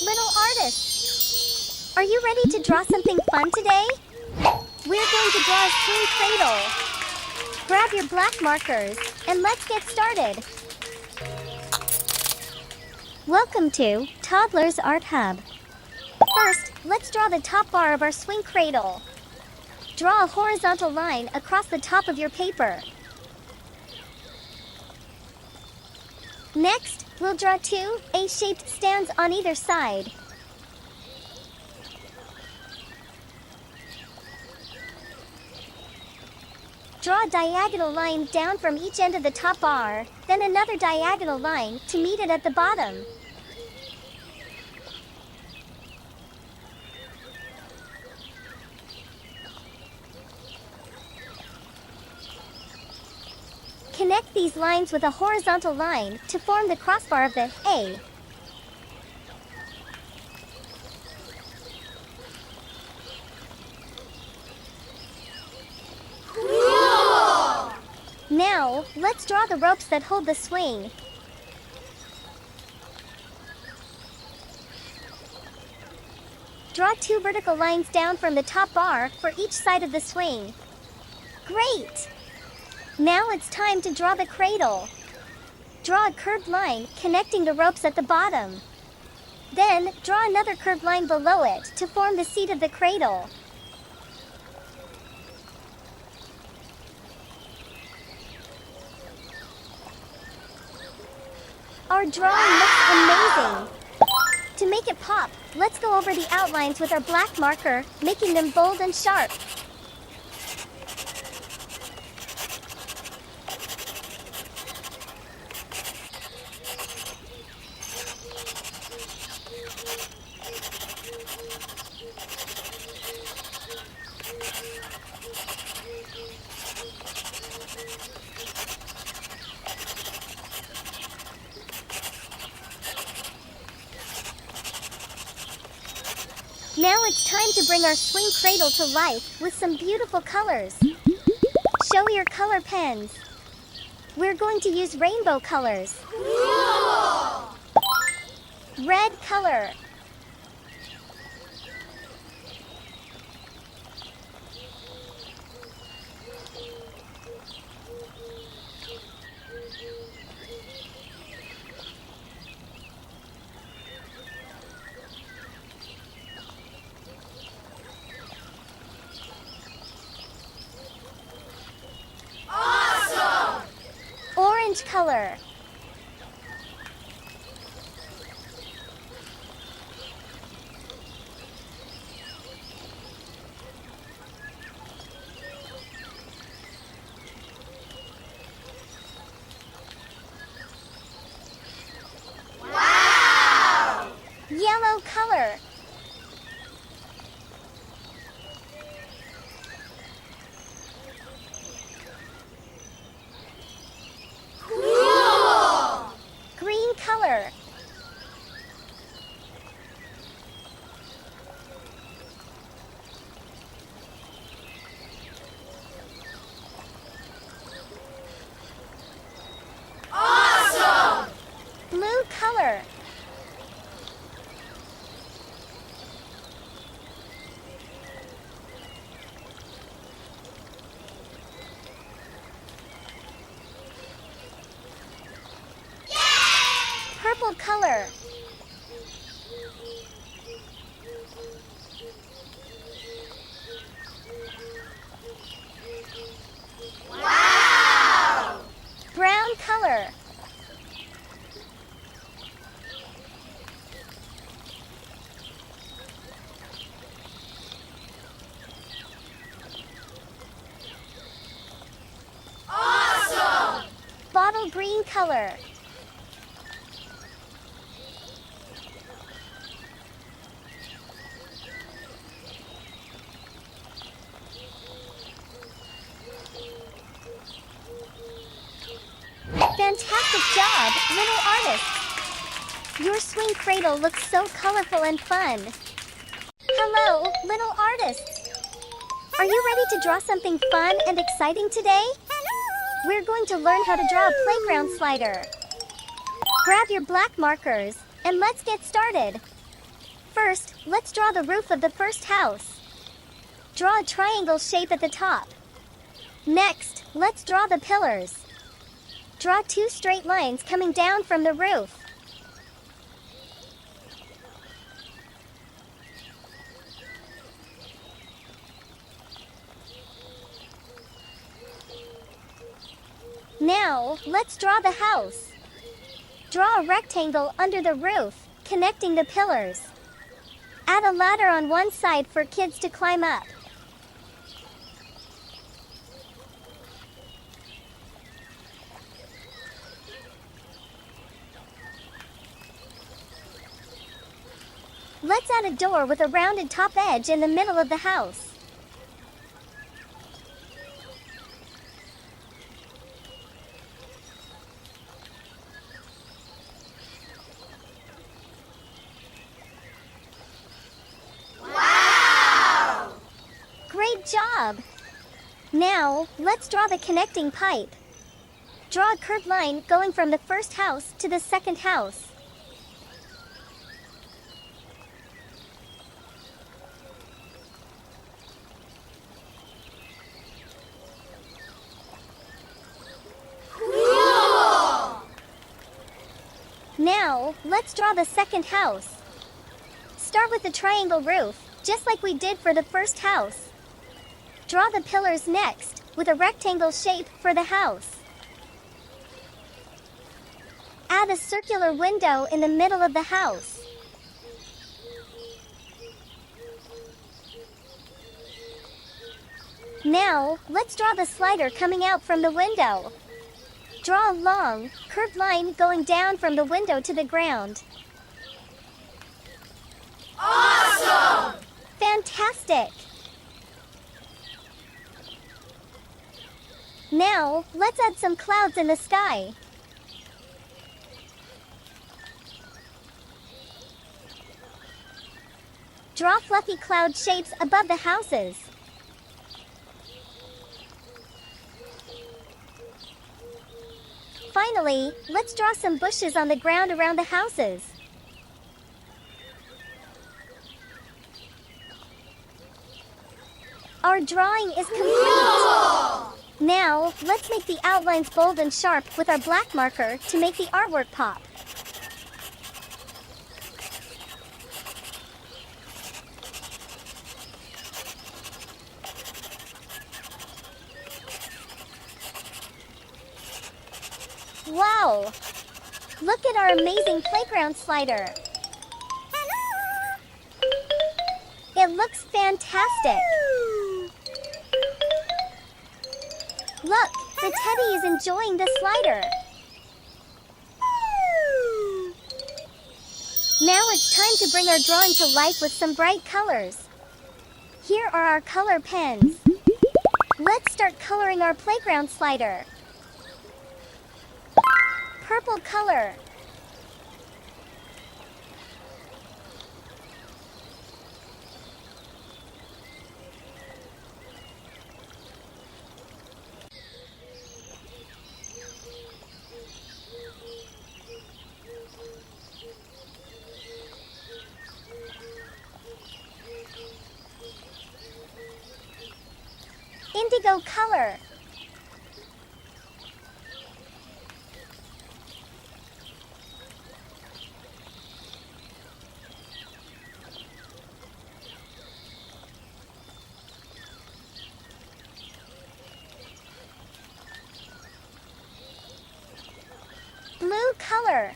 little artists! Are you ready to draw something fun today? We're going to draw a swing cradle. Grab your black markers, and let's get started. Welcome to Toddlers Art Hub. First, let's draw the top bar of our swing cradle. Draw a horizontal line across the top of your paper. Next, we'll draw two A-shaped stands on either side. Draw a diagonal line down from each end of the top bar, then another diagonal line to meet it at the bottom. Connect these lines with a horizontal line to form the crossbar of the A. Cool! Now, let's draw the ropes that hold the swing. Draw two vertical lines down from the top bar for each side of the swing. Great! Now it's time to draw the cradle. Draw a curved line connecting the ropes at the bottom. Then, draw another curved line below it to form the seat of the cradle. Our drawing looks amazing! To make it pop, let's go over the outlines with our black marker, making them bold and sharp. Now it's time to bring our swing cradle to life with some beautiful colors. Show your color pens. We're going to use rainbow colors. Cool! Red color. Orange color. Wow! Yellow color. Color. Awesome! Blue color. Purple color. Wow! Brown color. Awesome! Bottle green color. Fantastic job, little artists! Your swing cradle looks so colorful and fun. Hello, little artists! Are you ready to draw something fun and exciting today? We're going to learn how to draw a playground slider. Grab your black markers, and let's get started. First, let's draw the roof of the first house. Draw a triangle shape at the top. Next, let's draw the pillars. Draw 2 straight lines coming down from the roof. Now, let's draw the house. Draw a rectangle under the roof, connecting the pillars. Add a ladder on one side for kids to climb up. Let's add a door with a rounded top edge in the middle of the house. Wow! Great job! Now, let's draw the connecting pipe. Draw a curved line going from the first house to the second house. Now, let's draw the second house. Start with the triangle roof, just like we did for the first house. Draw the pillars next, with a rectangle shape for the house. Add a circular window in the middle of the house. Now, let's draw the slider coming out from the window. Draw a long, curved line going down from the window to the ground. Awesome! Fantastic! Now, let's add some clouds in the sky. Draw fluffy cloud shapes above the houses. Finally, let's draw some bushes on the ground around the houses. Our drawing is complete! Cool! Now, let's make the outlines bold and sharp with our black marker to make the artwork pop. Wow! Look at our amazing playground slider! It looks fantastic! Look, the teddy is enjoying the slider! Now it's time to bring our drawing to life with some bright colors. Here are our color pens. Let's start coloring our playground slider. Purple color. Indigo color. Blue color.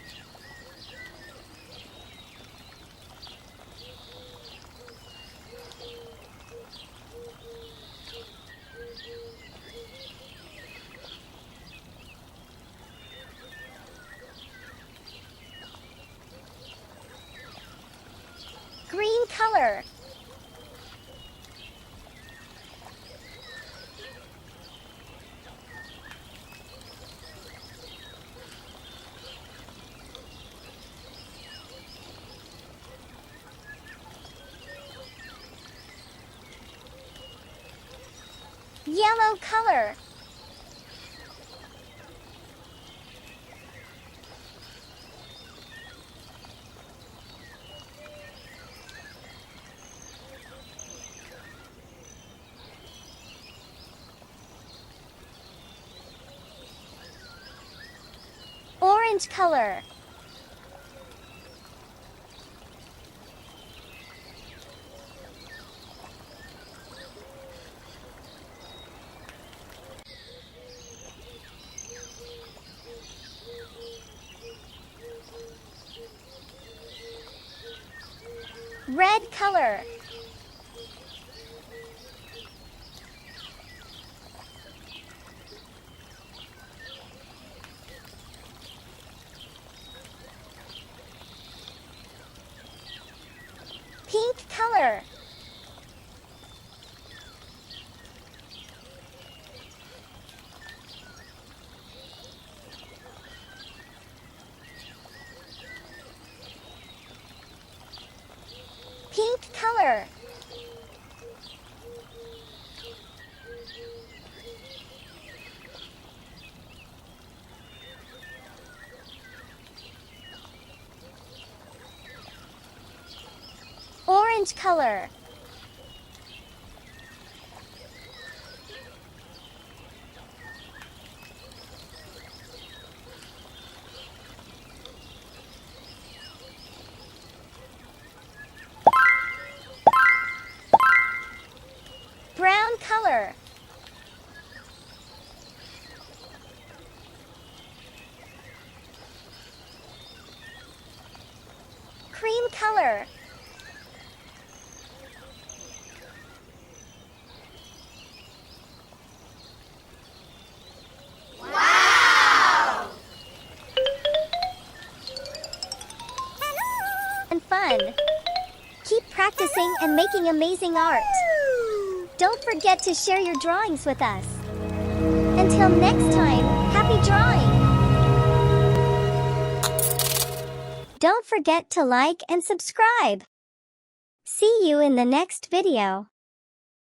Green color. Yellow color. Orange color. Red color. Pink color. Pink color. Orange color. Brown color. Cream color. Wow! And fun. Keep practicing and making amazing art. Don't forget to share your drawings with us. Until next time, happy drawing! Don't forget to like and subscribe. See you in the next video.